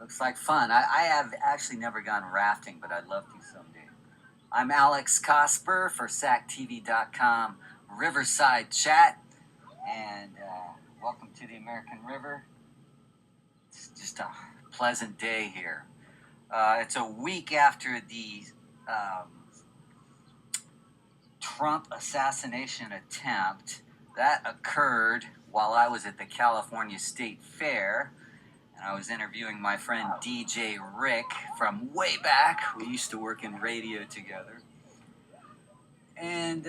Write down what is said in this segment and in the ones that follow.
Looks like fun. I have actually never gone rafting, but I'd love to someday. I'm Alex Cosper for SacTV.com Riverside Chat, and welcome to the American River. It's just a pleasant day here. It's a week after the Trump assassination attempt. That occurred while I was at the California State Fair. And I was interviewing my friend DJ Rick from way back. We used to work in radio together. And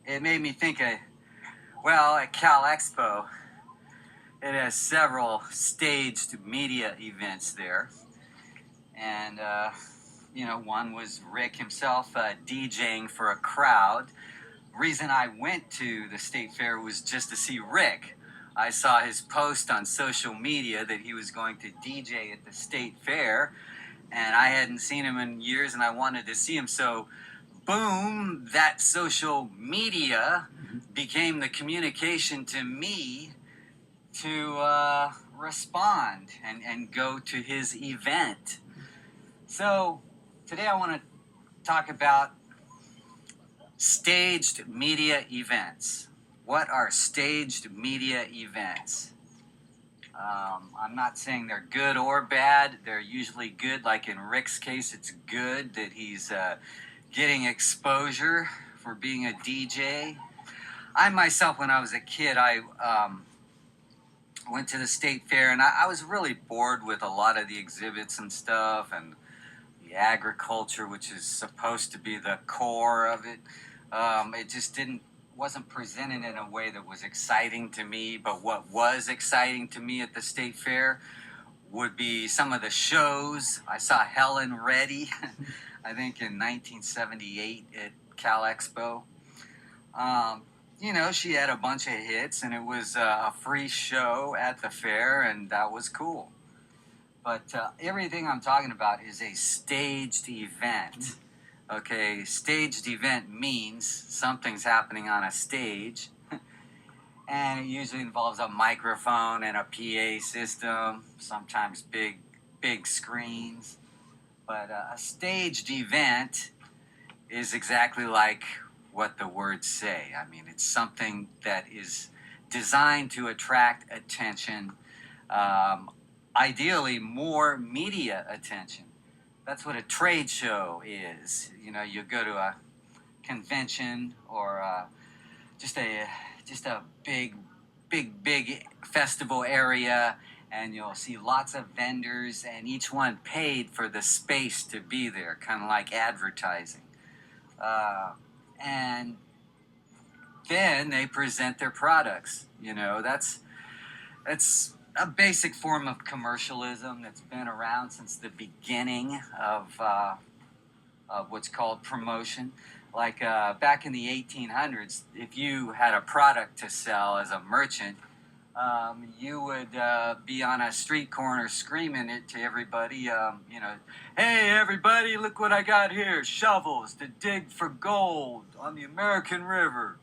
it made me think at Cal Expo, it has several staged media events there. And, one was Rick himself DJing for a crowd. Reason I went to the State Fair was just to see Rick. I saw his post on social media that he was going to DJ at the State Fair, and I hadn't seen him in years, and I wanted to see him. So, boom, that social media became the communication to me to respond and go to his event. So, today I want to talk about staged media events. What are staged media events? I'm not saying they're good or bad. They're usually good. Like in Rick's case, it's good that he's getting exposure for being a DJ. I myself, when I was a kid, I went to the State Fair, and I was really bored with a lot of the exhibits and stuff, and the agriculture, which is supposed to be the core of it. It just wasn't presented in a way that was exciting to me. But what was exciting to me at the State Fair would be some of the shows. I saw Helen Reddy, I think in 1978 at Cal Expo. She had a bunch of hits, and it was a free show at the fair, and that was cool. But everything I'm talking about is a staged event. Okay, staged event means something's happening on a stage, and it usually involves a microphone and a PA system, sometimes big screens. But a staged event is exactly like what the words say. I mean, it's something that is designed to attract attention, ideally more media attention. That's what a trade show is. You go to a convention or just a big festival area, and you'll see lots of vendors, and each one paid for the space to be there, kind of like advertising. And then they present their products. That's a basic form of commercialism that's been around since the beginning of what's called promotion. Like back in the 1800s, if you had a product to sell as a merchant, you would be on a street corner screaming it to everybody, hey, everybody, look what I got here, shovels to dig for gold on the American River.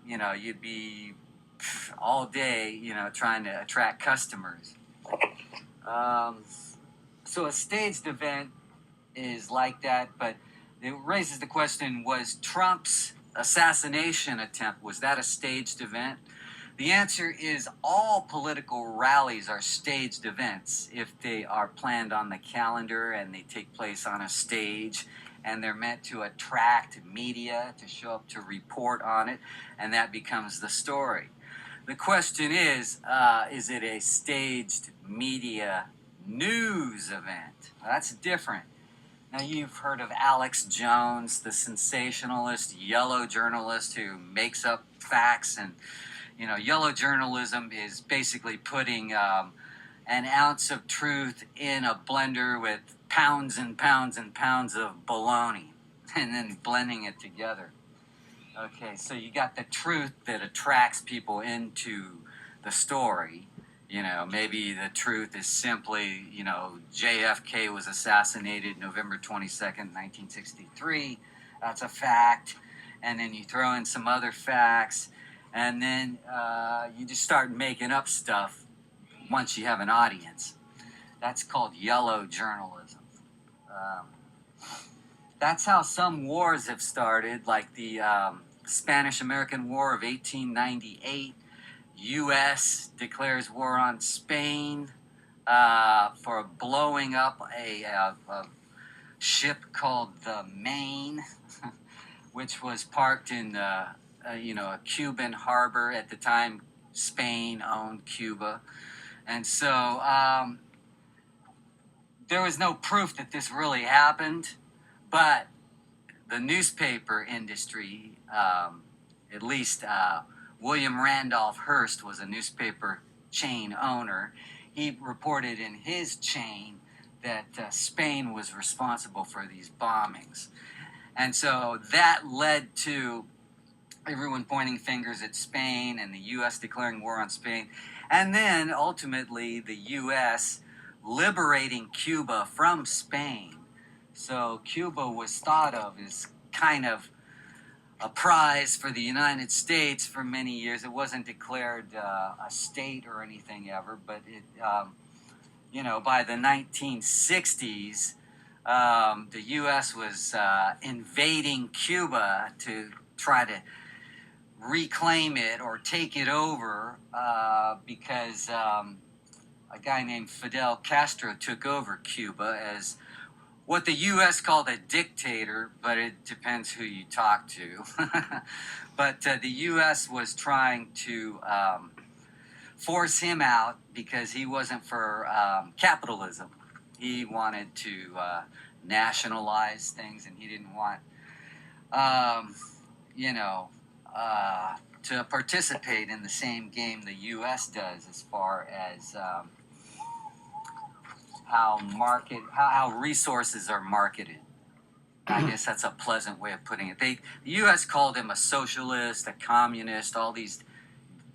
You'd be all day, trying to attract customers. So a staged event is like that, but it raises the question, was Trump's assassination attempt, was that a staged event? The answer is all political rallies are staged events if they are planned on the calendar and they take place on a stage, and they're meant to attract media to show up to report on it, and that becomes the story. The question is it a staged media news event? That's different. Now, you've heard of Alex Jones, the sensationalist, yellow journalist who makes up facts. And, yellow journalism is basically putting an ounce of truth in a blender with pounds and pounds and pounds of baloney and then blending it together. Okay, so you got the truth that attracts people into the story. Maybe the truth is simply, JFK was assassinated November 22nd, 1963. That's a fact. And then you throw in some other facts, and then you just start making up stuff, once you have an audience. That's called yellow journalism. Um, that's how some wars have started, like the Spanish-American War of 1898. U.S. declares war on Spain for blowing up a ship called the Maine, which was parked in a Cuban harbor at the time. Spain owned Cuba, and so there was no proof that this really happened, but the newspaper industry, at least William Randolph Hearst was a newspaper chain owner. He reported in his chain that Spain was responsible for these bombings. And so that led to everyone pointing fingers at Spain and the U.S. declaring war on Spain. And then ultimately the U.S. liberating Cuba from Spain. So Cuba was thought of as kind of a prize for the United States for many years. It wasn't declared a state or anything ever, but it, by the 1960s, the U.S. was invading Cuba to try to reclaim it or take it over because a guy named Fidel Castro took over Cuba as what the U.S. called a dictator, but it depends who you talk to. But the U.S. was trying to force him out because he wasn't for capitalism. He wanted to nationalize things, and he didn't want, to participate in the same game the U.S. does as far as how resources are marketed. I guess that's a pleasant way of putting it. The U.S. called him a socialist, a communist, all these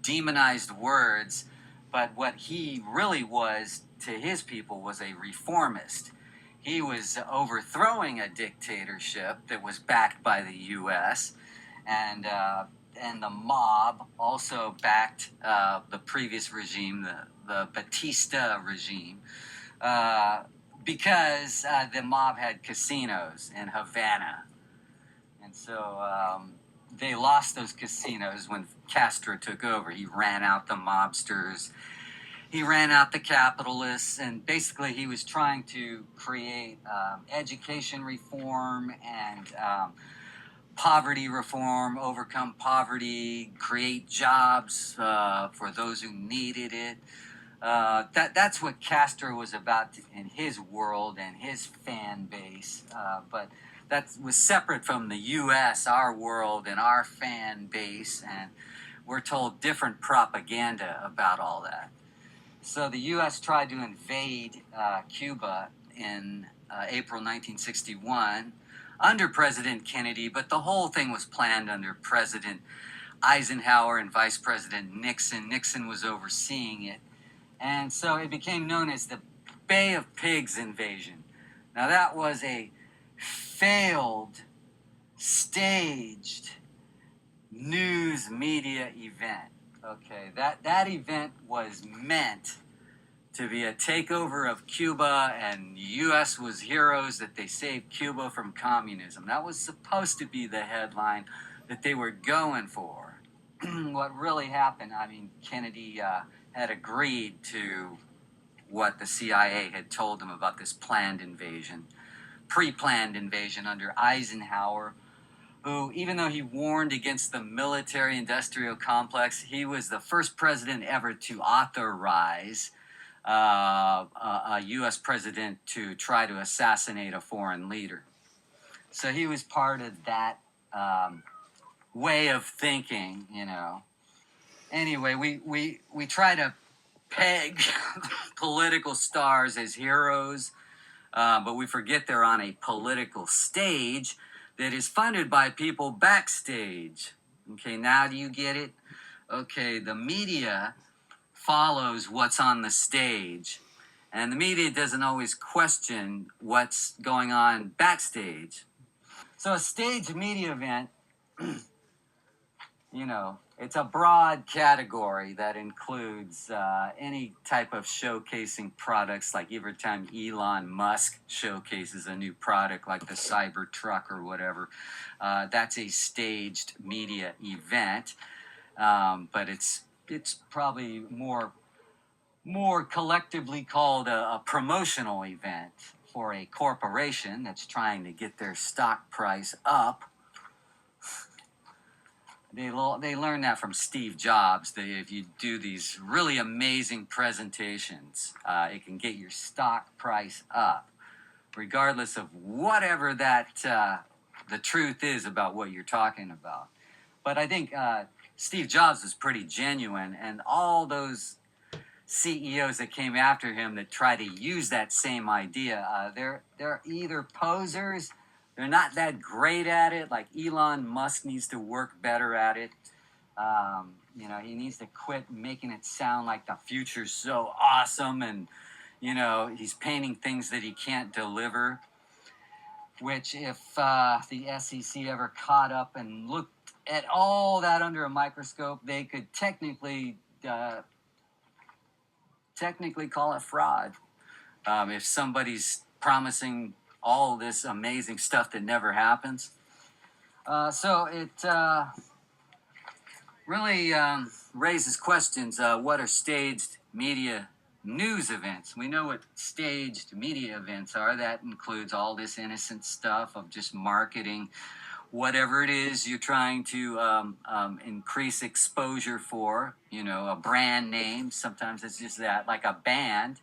demonized words, but what he really was to his people was a reformist. He was overthrowing a dictatorship that was backed by the U.S., and the mob also backed the previous regime, the Batista regime, because the mob had casinos in Havana. And so they lost those casinos when Castro took over. He ran out the mobsters. He ran out the capitalists, and basically he was trying to create education reform and poverty reform, overcome poverty, create jobs for those who needed it. That's what Castro was about in his world and his fan base, but that was separate from the U.S., our world and our fan base, and we're told different propaganda about all that. So the U.S. tried to invade Cuba in April 1961 under President Kennedy, but the whole thing was planned under President Eisenhower and Vice President Nixon. Nixon was overseeing it. And so it became known as the Bay of Pigs invasion. Now that was a failed, staged news media event. Okay, that event was meant to be a takeover of Cuba, and the U.S. was heroes that they saved Cuba from communism. That was supposed to be the headline that they were going for. What really happened, Kennedy had agreed to what the CIA had told him about this planned invasion, pre-planned invasion under Eisenhower, who, even though he warned against the military-industrial complex, he was the first president ever to authorize a U.S. president to try to assassinate a foreign leader. So he was part of that way of thinking, Anyway, we try to peg political stars as heroes, but we forget they're on a political stage that is funded by people backstage. Okay, now do you get it? Okay, the media follows what's on the stage, and the media doesn't always question what's going on backstage. So a staged media event it's a broad category that includes any type of showcasing products. Like every time Elon Musk showcases a new product like the Cybertruck or whatever, that's a staged media event. But it's probably more collectively called a promotional event for a corporation that's trying to get their stock price up. They learned that from Steve Jobs, that if you do these really amazing presentations, it can get your stock price up, regardless of whatever that the truth is about what you're talking about. But I think Steve Jobs was pretty genuine, and all those CEOs that came after him that try to use that same idea, they're either posers. They're not that great at it. Like Elon Musk needs to work better at it. He needs to quit making it sound like the future's so awesome, and he's painting things that he can't deliver. Which, if the SEC ever caught up and looked at all that under a microscope, they could technically call it fraud. If somebody's promising all this amazing stuff that never happens. So it really raises questions. What are staged media news events? We know what staged media events are. That includes all this innocent stuff of just marketing whatever it is you're trying to increase exposure for, a brand name. Sometimes it's just that, like a band.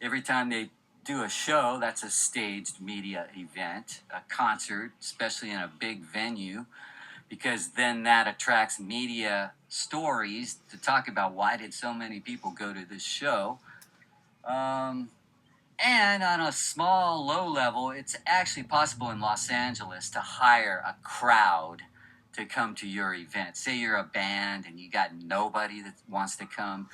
Every time they do a show, that's a staged media event, a concert, especially in a big venue, because then that attracts media stories to talk about why did so many people go to this show. And on a small, low level, it's actually possible in Los Angeles to hire a crowd to come to your event. Say you're a band and you got nobody that wants to come.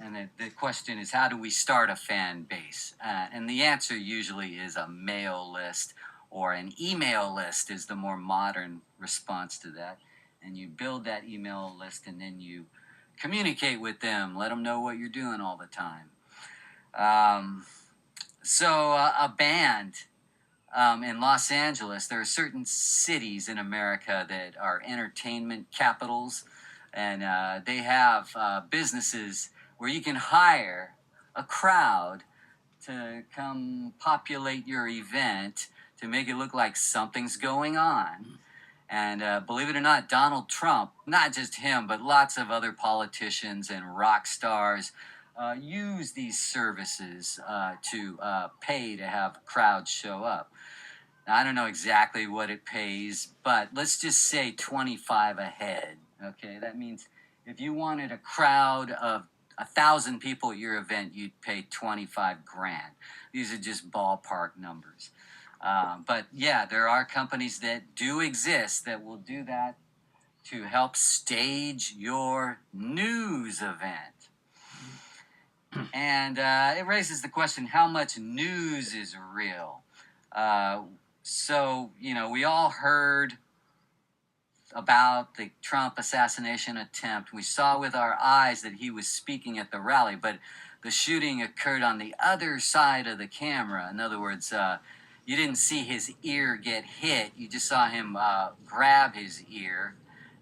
And the question is, how do we start a fan base? And the answer usually is a mail list, or an email list is the more modern response to that. And you build that email list, and then you communicate with them, let them know what you're doing all the time. So a band in Los Angeles, there are certain cities in America that are entertainment capitals, and they have businesses where you can hire a crowd to come populate your event to make it look like something's going on. And believe it or not, Donald Trump, not just him, but lots of other politicians and rock stars use these services to pay to have crowds show up. Now, I don't know exactly what it pays, but let's just say 25 a head. Okay, that means if you wanted a crowd of 1,000 people at your event, you'd pay 25 grand. These are just ballpark numbers. But yeah, there are companies that do exist that will do that to help stage your news event. And it raises the question, how much news is real? So, we all heard about the Trump assassination attempt. We saw with our eyes that he was speaking at the rally, but the shooting occurred on the other side of the camera. In other words, you didn't see his ear get hit. You just saw him grab his ear,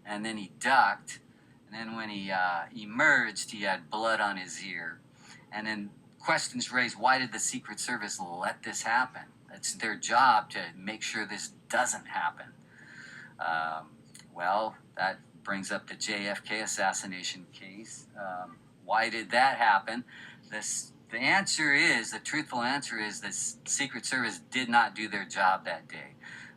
and then he ducked. And then when he emerged, he had blood on his ear. And then questions raised, why did the Secret Service let this happen? It's their job to make sure this doesn't happen. Well, that brings up the JFK assassination case. Why did that happen? The truthful answer is the Secret Service did not do their job that day.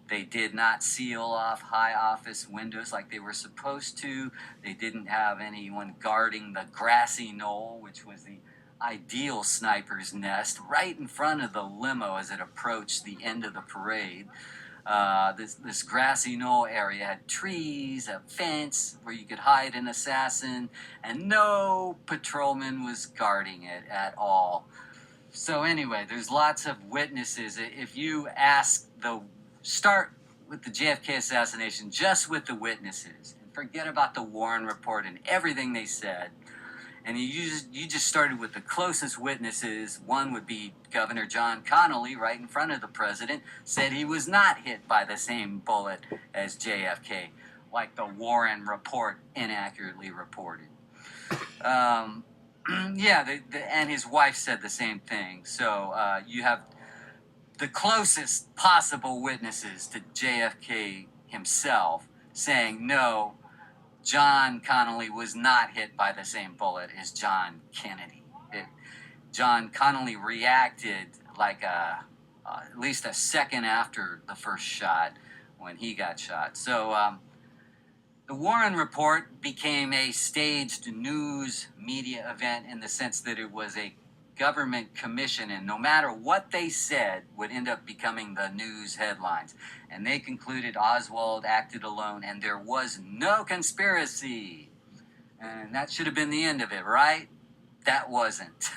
They did not seal off high office windows like they were supposed to. They didn't have anyone guarding the grassy knoll, which was the ideal sniper's nest, right in front of the limo as it approached the end of the parade. This grassy knoll area had trees, a fence where you could hide an assassin, and no patrolman was guarding it at all. So anyway, there's lots of witnesses. If you start with the JFK assassination just with the witnesses and forget about the Warren Report and everything they said. And you just started with the closest witnesses. One would be Governor John Connally, right in front of the president, said he was not hit by the same bullet as JFK, like the Warren Report inaccurately reported. Yeah, and his wife said the same thing. So you have the closest possible witnesses to JFK himself saying, no, John Connally was not hit by the same bullet as John Kennedy. John Connally reacted like at least a second after the first shot when he got shot. So the Warren Report became a staged news media event in the sense that it was a government commission, and no matter what they said would end up becoming the news headlines. And they concluded Oswald acted alone and there was no conspiracy. And that should have been the end of it, right? That wasn't.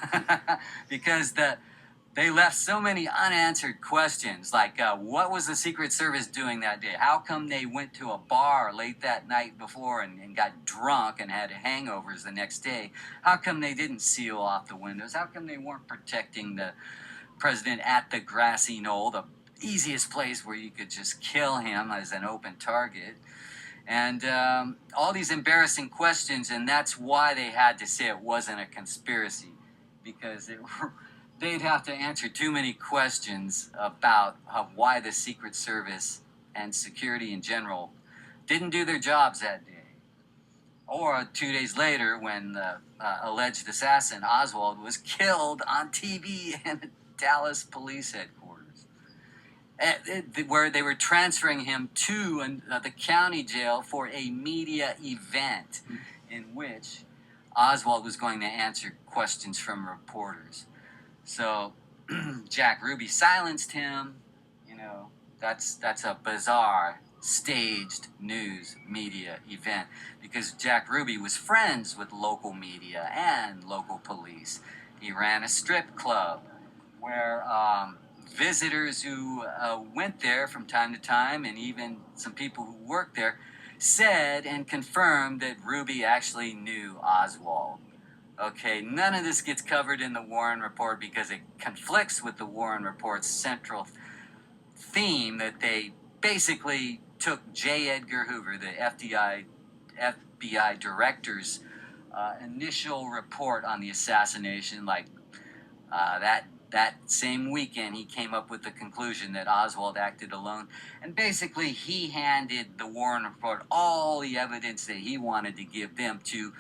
Because they left so many unanswered questions, like what was the Secret Service doing that day? How come they went to a bar late that night before and got drunk and had hangovers the next day? How come they didn't seal off the windows? How come they weren't protecting the president at the grassy knoll, the easiest place where you could just kill him as an open target? And all these embarrassing questions, and that's why they had to say it wasn't a conspiracy, because they'd have to answer too many questions about why the Secret Service and security in general didn't do their jobs that day. Or 2 days later, when the alleged assassin, Oswald, was killed on TV in the Dallas police headquarters, where they were transferring him to the county jail for a media event in which Oswald was going to answer questions from reporters. So Jack Ruby silenced him. You know, that's a bizarre staged news media event, because Jack Ruby was friends with local media and local police. He ran a strip club where visitors who went there from time to time, and even some people who worked there, said and confirmed that Ruby actually knew Oswald. Okay, none of this gets covered in the Warren Report because it conflicts with the Warren Report's central theme that they basically took J. Edgar Hoover, the FBI director's initial report on the assassination, like that same weekend he came up with the conclusion that Oswald acted alone, and basically he handed the Warren Report all the evidence that he wanted to give them to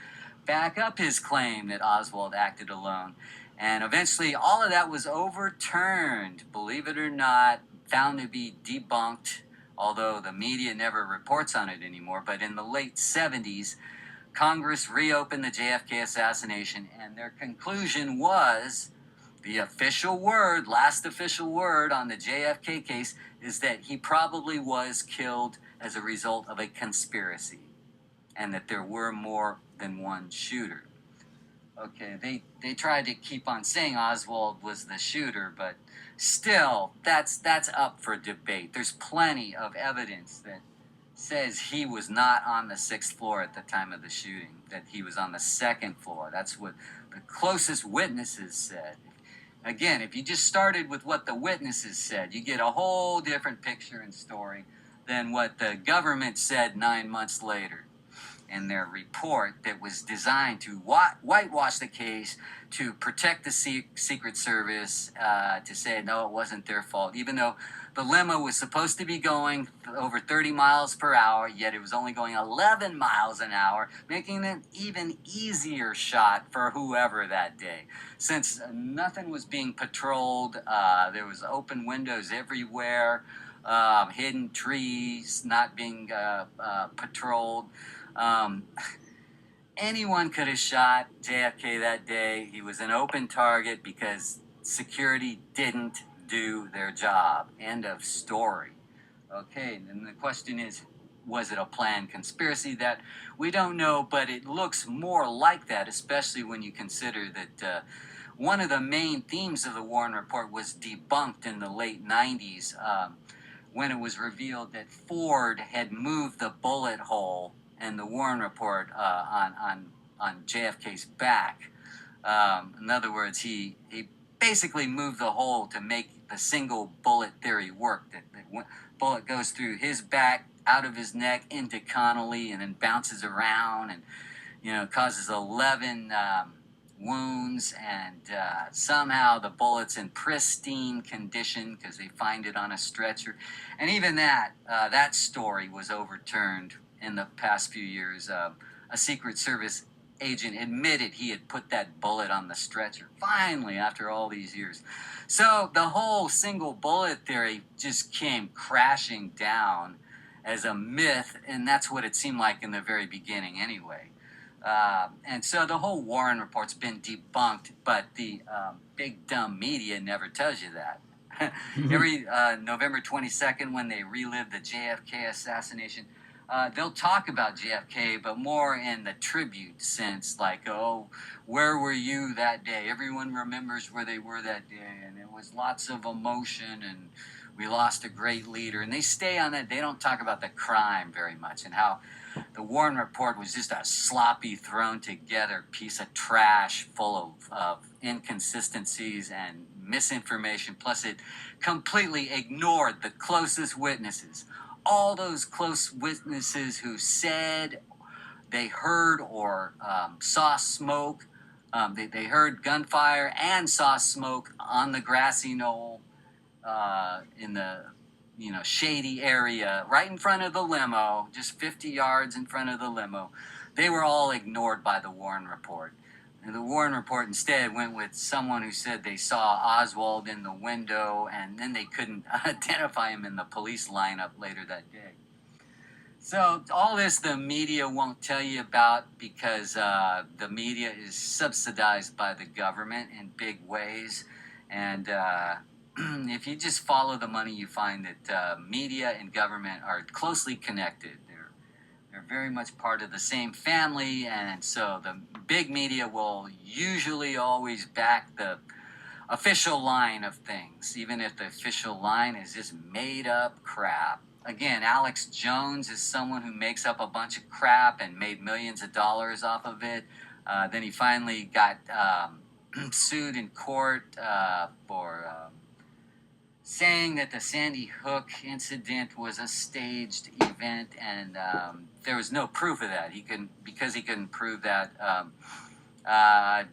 back up his claim that Oswald acted alone. And eventually all of that was overturned, believe it or not, found to be debunked, although the media never reports on it anymore. But in the late 70s, Congress reopened the JFK assassination, and their conclusion was, the official word, last official word on the JFK case, is that he probably was killed as a result of a conspiracy, and that there were more than one shooter. Okay, they tried to keep on saying Oswald was the shooter, but still, that's up for debate. There's plenty of evidence that says he was not on the 6th floor at the time of the shooting, that he was on the 2nd floor. That's what the closest witnesses said. Again, if you just started with what the witnesses said, you get a whole different picture and story than what the government said 9 months later in their report that was designed to whitewash the case, to protect the Secret Service, to say, no, it wasn't their fault, even though the limo was supposed to be going over 30 miles per hour, yet it was only going 11 miles an hour, making it an even easier shot for whoever that day. Since nothing was being patrolled, there was open windows everywhere, hidden trees not being patrolled. Anyone could have shot JFK that day. He was an open target because security didn't do their job. End of story. Okay, and the question is, was it a planned conspiracy? That we don't know, but it looks more like that, especially when you consider that one of the main themes of the Warren Report was debunked in the late 90s when it was revealed that Ford had moved the bullet hole and the Warren Report on JFK's back. In other words, he basically moved the hole to make the single bullet theory work. That bullet goes through his back, out of his neck, into Connolly, and then bounces around, and causes 11 wounds, and somehow the bullet's in pristine condition because they find it on a stretcher. And even that story was overturned in the past few years. A Secret Service agent admitted he had put that bullet on the stretcher, finally, after all these years. So the whole single bullet theory just came crashing down as a myth, and that's what it seemed like in the very beginning anyway. And so the whole Warren Report's been debunked, but the big dumb media never tells you that. Every November 22nd, when they relive the JFK assassination, they'll talk about JFK, but more in the tribute sense, like, oh, where were you that day? Everyone remembers where they were that day, and it was lots of emotion, and we lost a great leader. And they stay on that. They don't talk about the crime very much, and how the Warren Report was just a sloppy, thrown together piece of trash full of inconsistencies and misinformation. Plus, it completely ignored the closest witnesses. All those close witnesses who said they heard or saw smoke. They heard gunfire and saw smoke on the grassy knoll in the shady area right in front of the limo, just 50 yards in front of the limo. They were all ignored by the Warren Report. And the Warren Report instead went with someone who said they saw Oswald in the window, and then they couldn't identify him in the police lineup later that day. So all this the media won't tell you about, because the media is subsidized by the government in big ways. And if you just follow the money, you find that media and government are closely connected. They're very much part of the same family, and so the big media will usually always back the official line of things, even if the official line is just made up crap. Again, Alex Jones is someone who makes up a bunch of crap and made millions of dollars off of it. Then he finally got sued in court for saying that the Sandy Hook incident was a staged event, and there was no proof of that. Because he couldn't prove that.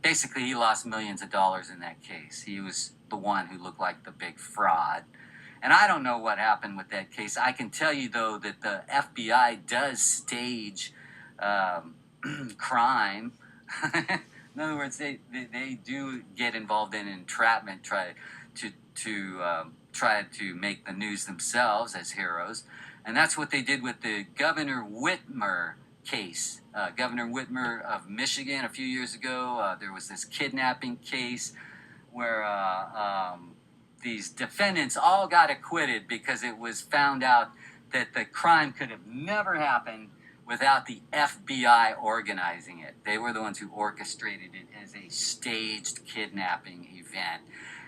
Basically, he lost millions of dollars in that case. He was the one who looked like the big fraud. And I don't know what happened with that case. I can tell you, though, that the FBI does stage crime. In other words, they do get involved in entrapment, try to make the news themselves as heroes. And that's what they did with the Governor Whitmer case. Governor Whitmer of Michigan, a few years ago, there was this kidnapping case where these defendants all got acquitted because it was found out that the crime could have never happened without the FBI organizing it. They were the ones who orchestrated it as a staged kidnapping event.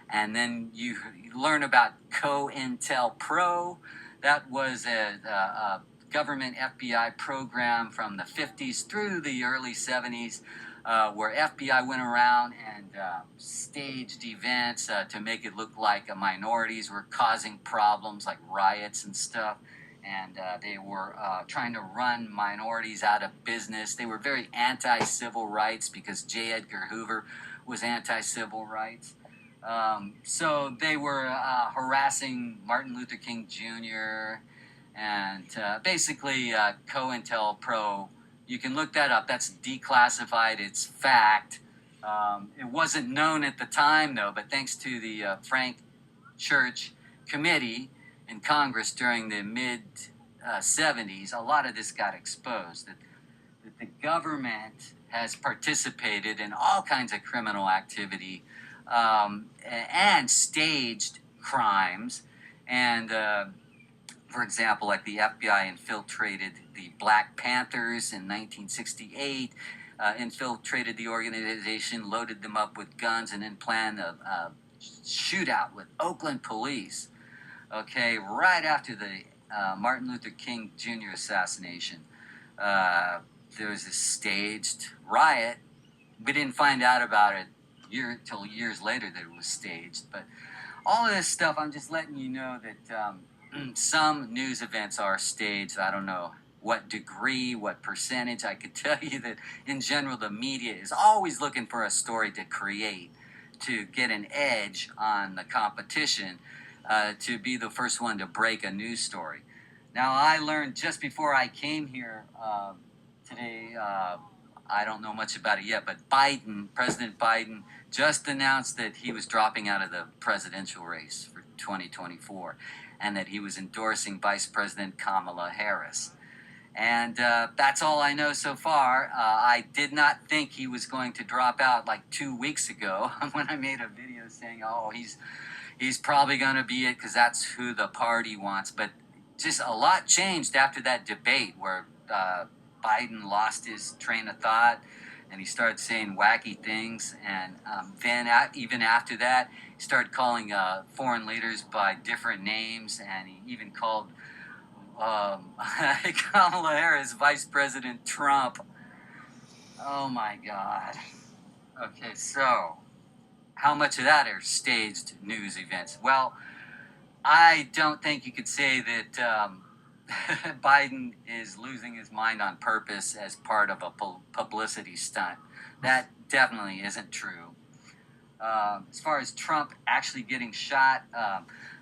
And then you learn about COINTELPRO. That was a government FBI program from the 50s through the early 70s, where FBI went around and staged events to make it look like minorities were causing problems like riots and stuff. And they were trying to run minorities out of business. They were very anti-civil rights because J. Edgar Hoover was anti-civil rights. So they were harassing Martin Luther King Jr. and basically COINTELPRO. You can look that up. That's declassified. It's fact. It wasn't known at the time, though, but thanks to the Frank Church Committee in Congress during the mid-70s, a lot of this got exposed. That the government has participated in all kinds of criminal activity and staged crimes. And, for example, like the FBI infiltrated the Black Panthers in 1968, infiltrated the organization, loaded them up with guns, and then planned a shootout with Oakland police, okay, right after the Martin Luther King Jr. assassination. there was a staged riot. We didn't find out about it till years later that it was staged. But all of this stuff, I'm just letting you know that some news events are staged. I don't know what degree, what percentage. I could tell you that in general, the media is always looking for a story to create, to get an edge on the competition, to be the first one to break a news story. Now, I learned just before I came here today, I don't know much about it yet, but President Biden, just announced that he was dropping out of the presidential race for 2024 and that he was endorsing Vice President Kamala Harris. And that's all I know so far. I did not think he was going to drop out like 2 weeks ago when I made a video saying, oh, he's probably going to be it because that's who the party wants. But just a lot changed after that debate where Biden lost his train of thought and he started saying wacky things. And then even after that, he started calling foreign leaders by different names, and he even called Kamala Harris Vice President Trump. Oh my God. Okay, so how much of that are staged news events? Well, I don't think you could say that Biden is losing his mind on purpose as part of a publicity stunt. That definitely isn't true. As far as Trump actually getting shot,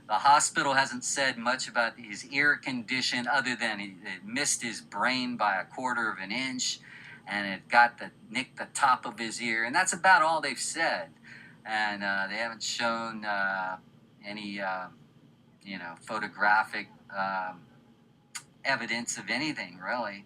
the hospital hasn't said much about his ear condition other than it missed his brain by a quarter of an inch, and it nicked the top of his ear, and that's about all they've said. And they haven't shown any, photographic evidence of anything really.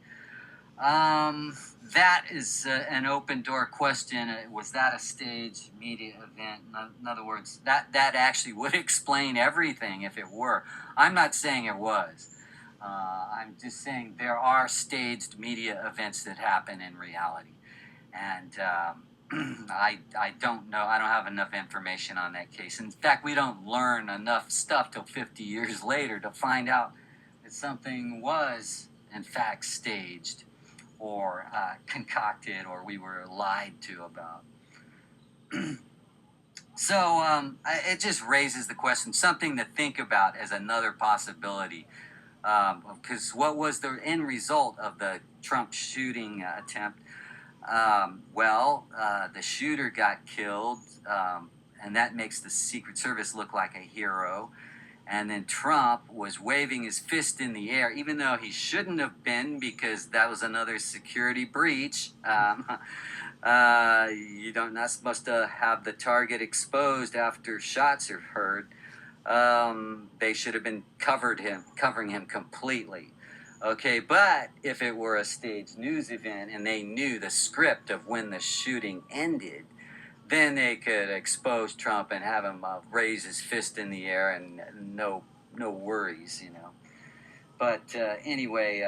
That is an open door question. Was that a staged media event? In other words, that actually would explain everything if it were. I'm not saying it was. I'm just saying there are staged media events that happen in reality. And I don't know. I don't have enough information on that case. In fact, we don't learn enough stuff till 50 years later to find out that something was, in fact, staged or concocted, or we were lied to about. So it just raises the question, something to think about as another possibility. Because what was the end result of the Trump shooting attempt? The shooter got killed, and that makes the Secret Service look like a hero. And then Trump was waving his fist in the air, even though he shouldn't have been, because that was another security breach. You're not supposed to have the target exposed after shots are heard. They should have been covering him completely. Okay, but if it were a staged news event and they knew the script of when the shooting ended, then they could expose Trump and have him raise his fist in the air and no worries, But anyway,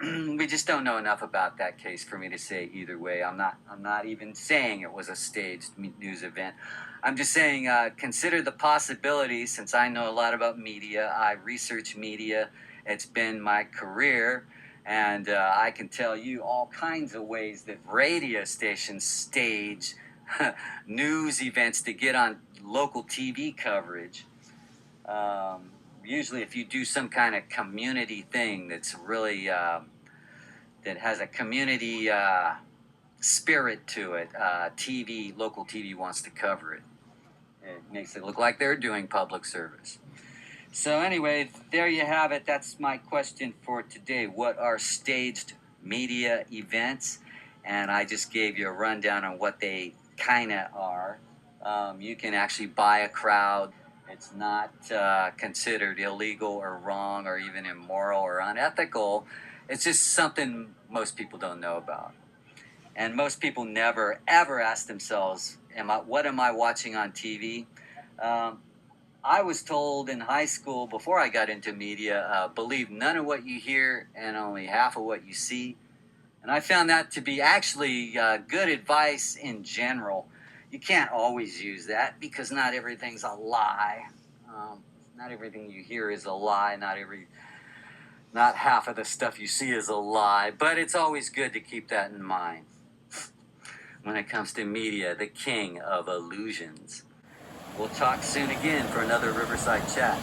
we just don't know enough about that case for me to say either way. I'm not even saying it was a staged news event. I'm just saying consider the possibility. Since I know a lot about media, I research media. It's been my career. And I can tell you all kinds of ways that radio stations stage news events to get on local TV coverage. Usually if you do some kind of community thing that's really, that has a community spirit to it, local TV wants to cover it. It makes it look like they're doing public service. So anyway, there you have it. That's my question for today. What are staged media events? And I just gave you a rundown on what they kind of are. You can actually buy a crowd. It's not considered illegal or wrong or even immoral or unethical. It's just something most people don't know about. And most people never, ever ask themselves, what am I watching on TV? I was told in high school, before I got into media, believe none of what you hear and only half of what you see. And I found that to be actually good advice in general. You can't always use that because not everything's a lie. Not everything you hear is a lie. Not Not half of the stuff you see is a lie, but it's always good to keep that in mind. When it comes to media, the king of illusions. We'll talk soon again for another Riverside Chat.